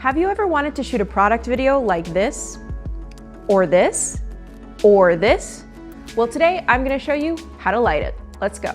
Have you ever wanted to shoot a product video like this, or this, or this? Well, today I'm gonna show you how to light it. Let's go.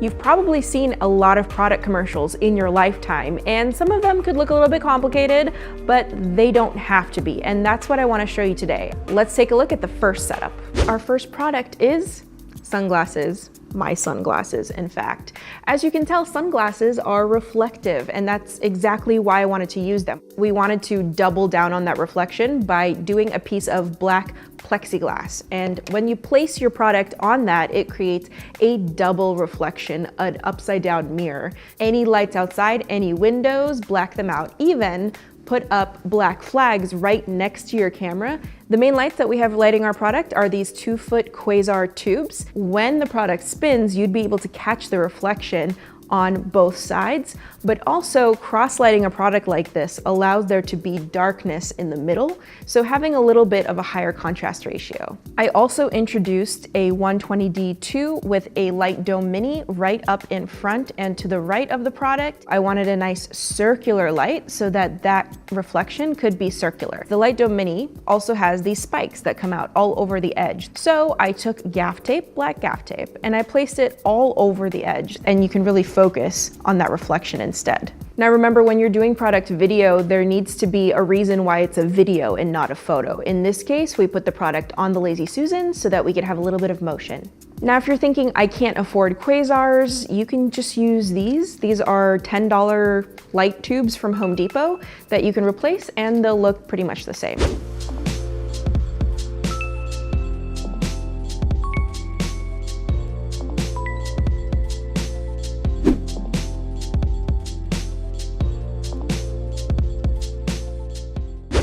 You've probably seen a lot of product commercials in your lifetime, and some of them could look a little bit complicated, but they don't have to be, and that's what I want to show you today. Let's take a look at the first setup. Our first product is sunglasses. My sunglasses, in fact. As you can tell, sunglasses are reflective, and that's exactly why I wanted to use them. We wanted to double down on that reflection by doing a piece of black plexiglass. And when you place your product on that, it creates a double reflection, an upside down mirror. Any lights outside, any windows, black them out. Even put up black flags right next to your camera. The main lights that we have lighting our product are these 2-foot quasar tubes. When the product spins, you'd be able to catch the reflection on both sides, but also cross-lighting a product like this allows there to be darkness in the middle, so having a little bit of a higher contrast ratio. I also introduced a 120D2 with a light dome mini right up in front and to the right of the product. I wanted a nice circular light so that reflection could be circular. The light dome mini also has these spikes that come out all over the edge. So I took gaff tape, black gaff tape, and I placed it all over the edge, and you can really focus on that reflection instead. Now remember, when you're doing product video, there needs to be a reason why it's a video and not a photo. In this case, we put the product on the Lazy Susan so that we could have a little bit of motion. Now, if you're thinking, I can't afford quasars, you can just use these. These are $10 light tubes from Home Depot that you can replace, and they'll look pretty much the same.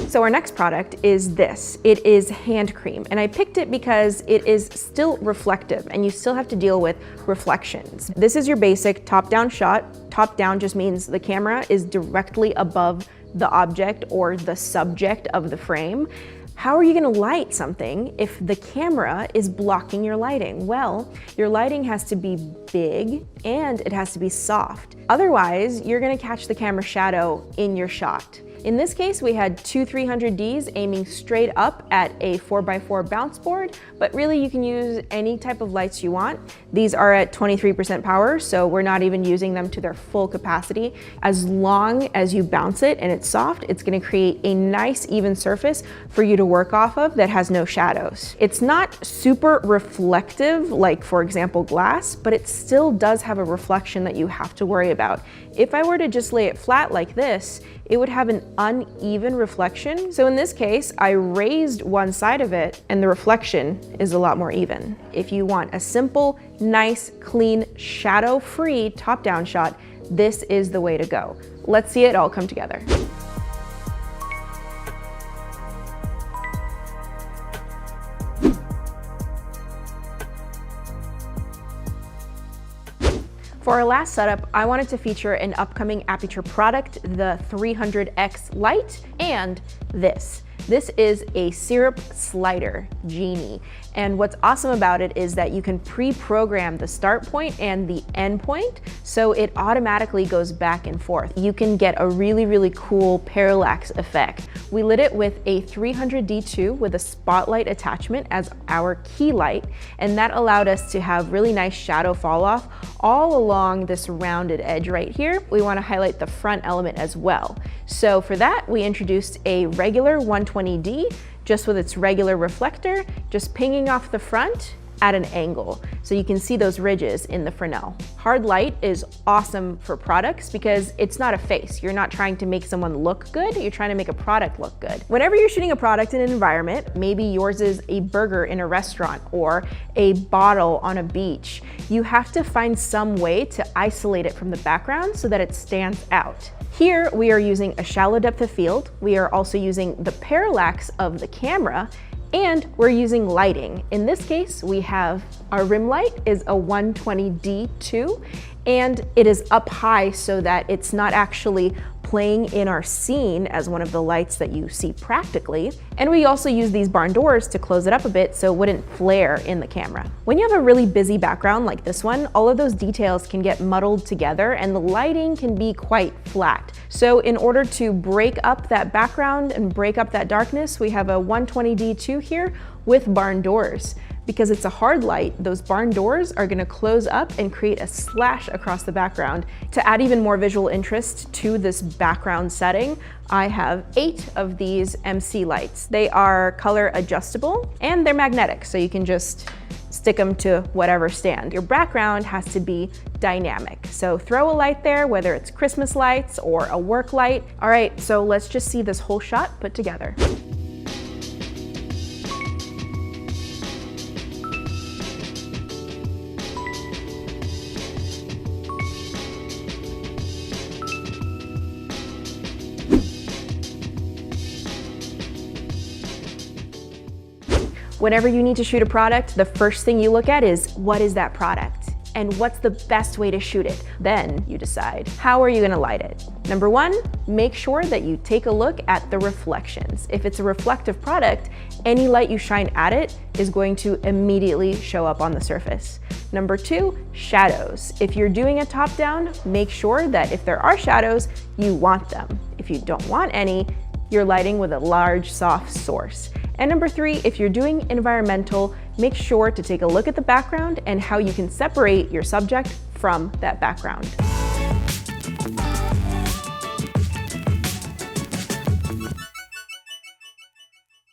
So our next product is this. It is hand cream, and I picked it because it is still reflective and you still have to deal with reflections. This is your basic top-down shot. Top-down just means the camera is directly above the object or the subject of the frame. How are you gonna light something if the camera is blocking your lighting? Well, your lighting has to be big and it has to be soft. Otherwise, you're gonna catch the camera shadow in your shot. In this case, we had two 300Ds aiming straight up at a 4x4 bounce board, but really you can use any type of lights you want. These are at 23% power, so we're not even using them to their full capacity. As long as you bounce it and it's soft, it's gonna create a nice even surface for you to work off of that has no shadows. It's not super reflective, like for example glass, but it still does have a reflection that you have to worry about. If I were to just lay it flat like this, it would have an uneven reflection. So in this case, I raised one side of it and the reflection is a lot more even. If you want a simple, nice, clean, shadow-free top-down shot, this is the way to go. Let's see it all come together. For our last setup, I wanted to feature an upcoming Aputure product, the 300X Light, and this. This is a syrup slider genie. And what's awesome about it is that you can pre-program the start point and the end point, so it automatically goes back and forth. You can get a really, really cool parallax effect. We lit it with a 300D2 with a spotlight attachment as our key light, and that allowed us to have really nice shadow fall off all along this rounded edge right here. We want to highlight the front element as well. So for that, we introduced a regular 120D, just with its regular reflector, just pinging off the front at an angle. So you can see those ridges in the Fresnel. Hard light is awesome for products because it's not a face. You're not trying to make someone look good, you're trying to make a product look good. Whenever you're shooting a product in an environment, maybe yours is a burger in a restaurant or a bottle on a beach, you have to find some way to isolate it from the background so that it stands out. Here we are using a shallow depth of field. We are also using the parallax of the camera, and we're using lighting. In this case, we have our rim light is a 120D2, and it is up high so that it's not actually playing in our scene as one of the lights that you see practically. And we also use these barn doors to close it up a bit so it wouldn't flare in the camera. When you have a really busy background like this one, all of those details can get muddled together and the lighting can be quite flat. So in order to break up that background and break up that darkness, we have a 120D2 here with barn doors. Because it's a hard light, those barn doors are gonna close up and create a slash across the background. To add even more visual interest to this background setting, I have 8 of these MC lights. They are color adjustable and they're magnetic, so you can just stick them to whatever stand. Your background has to be dynamic. So throw a light there, whether it's Christmas lights or a work light. All right, so let's just see this whole shot put together. Whenever you need to shoot a product, the first thing you look at is, what is that product? And what's the best way to shoot it? Then you decide, how are you gonna light it? Number 1, make sure that you take a look at the reflections. If it's a reflective product, any light you shine at it is going to immediately show up on the surface. Number 2, shadows. If you're doing a top-down, make sure that if there are shadows, you want them. If you don't want any, you're lighting with a large, soft source. And number 3, if you're doing environmental, make sure to take a look at the background and how you can separate your subject from that background.